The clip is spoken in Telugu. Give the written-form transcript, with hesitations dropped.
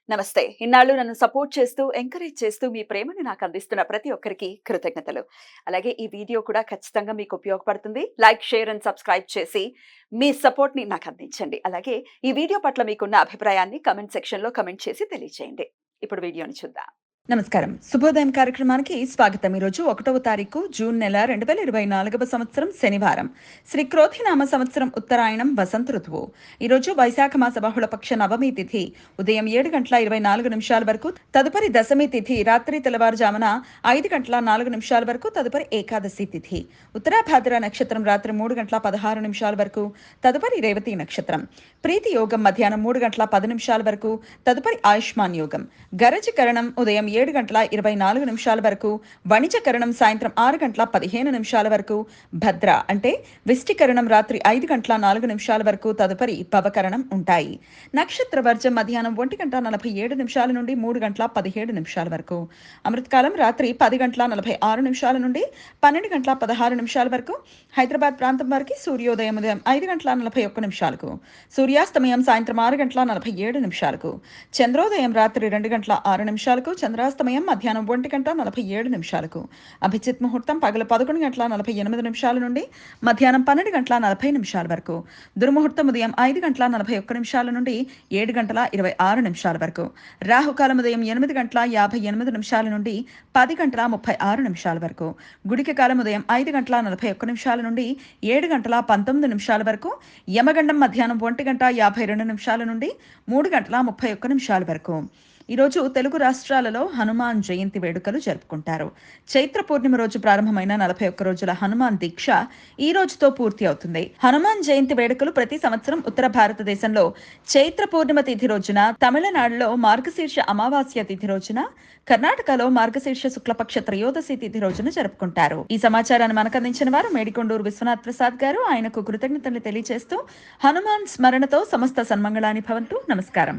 నమస్తే. ఇన్నాళ్ళు నన్ను సపోర్ట్ చేస్తూ, ఎంకరేజ్ చేస్తూ మీ ప్రేమని నాకు అందిస్తున్న ప్రతి ఒక్కరికి కృతజ్ఞతలు. అలాగే ఈ వీడియో కూడా ఖచ్చితంగా మీకు ఉపయోగపడుతుంది. లైక్, షేర్ అండ్ సబ్స్క్రైబ్ చేసి మీ సపోర్ట్‌ని నాకు అందించండి. అలాగే ఈ వీడియో పట్ల మీకున్న అభిప్రాయాన్ని కామెంట్ సెక్షన్‌లో కామెంట్ చేసి తెలియజేయండి. ఇప్పుడు వీడియోని చూద్దాం. నమస్కారం. శుభోదయం కార్యక్రమానికి స్వాగతం. ఈరోజు 1వ తారీఖు జూన్ నెల 2024వ సంవత్సరం శనివారం. శ్రీ క్రోధినామ సంవత్సరం ఉత్తరాయణం వసంత ఋతువు. ఈరోజు వైశాఖ మాస బహుళపక్ష నవమి తిథి ఉదయం 7:24 వరకు, తదుపరి దశమి తిథి రాత్రి తెల్లవారుజామున 5:04 వరకు, తదుపరి ఏకాదశి తిథి. ఉత్తరాభాద్ర నక్షత్రం రాత్రి 3:16 వరకు, తదుపరి రేవతి నక్షత్రం. ప్రీతి యోగం మధ్యాహ్నం 3:10 వరకు, తదుపరి ఆయుష్మాన్ యోగం. గరజకరణం ఉదయం 7:24 వరకు, వణిజకరణం సాయంత్రం 6:15 వరకు, భద్ర అంటే విష్టికరణం రాత్రి 5:04 వరకు, తదుపరి పవకరణం ఉంటాయి. నక్షత్ర వర్జం మధ్యాహ్నం 1:47 నుండి 3:17 వరకు. అమృతకాలం రాత్రి 10:46 నుండి 12:16 వరకు. హైదరాబాద్ ప్రాంతం వారికి సూర్యోదయం ఉదయం 5:41, సూర్యాస్తమయం సాయంత్రం 6:47, చంద్రోదయం రాత్రి 2:06, చంద్రాస్తమయం మధ్యాహ్నం 1:47. అభిజిత్ ముహూర్తం పగలు 11:48 నుండి మధ్యాహ్నం 12:40 వరకు. దుర్ముహూర్తం ఉదయం 5:41 నుండి 7:26 వరకు. రాహుకాలం ఉదయం 8:58 నుండి 10:36 వరకు. గుడిక కాలం ఉదయం 5:41 నుండి 7:19 వరకు. యమగండం మధ్యాహ్నం 1:52 నుండి 3:31 వరకు. ఈరోజు తెలుగు రాష్ట్రాలలో హనుమాన్ జయంతి వేడుకలు జరుపుకుంటారు. చైత్ర పూర్ణిమ రోజు ప్రారంభమైన 41 రోజుల హనుమాన్ దీక్ష ఈ రోజుతో పూర్తి అవుతుంది. హనుమాన్ జయంతి వేడుకలు ప్రతి సంవత్సరం ఉత్తర భారతదేశంలో చైత్ర పూర్ణిమ తిథి రోజున, తమిళనాడులో మార్గశీర్ష అమావాస్య తిథి రోజున, కర్ణాటకలో మార్గశీర్ష శుక్లపక్ష త్రయోదశి తిథి రోజున జరుపుకుంటారు. ఈ సమాచారాన్ని మనకు అందించిన వారు మేడికొండూరు విశ్వనాథ్ ప్రసాద్ గారు. ఆయనకు కృతజ్ఞతలు తెలియజేస్తూ హనుమాన్ స్మరణతో సమస్త సన్మంగళాని భవంతు. నమస్కారం.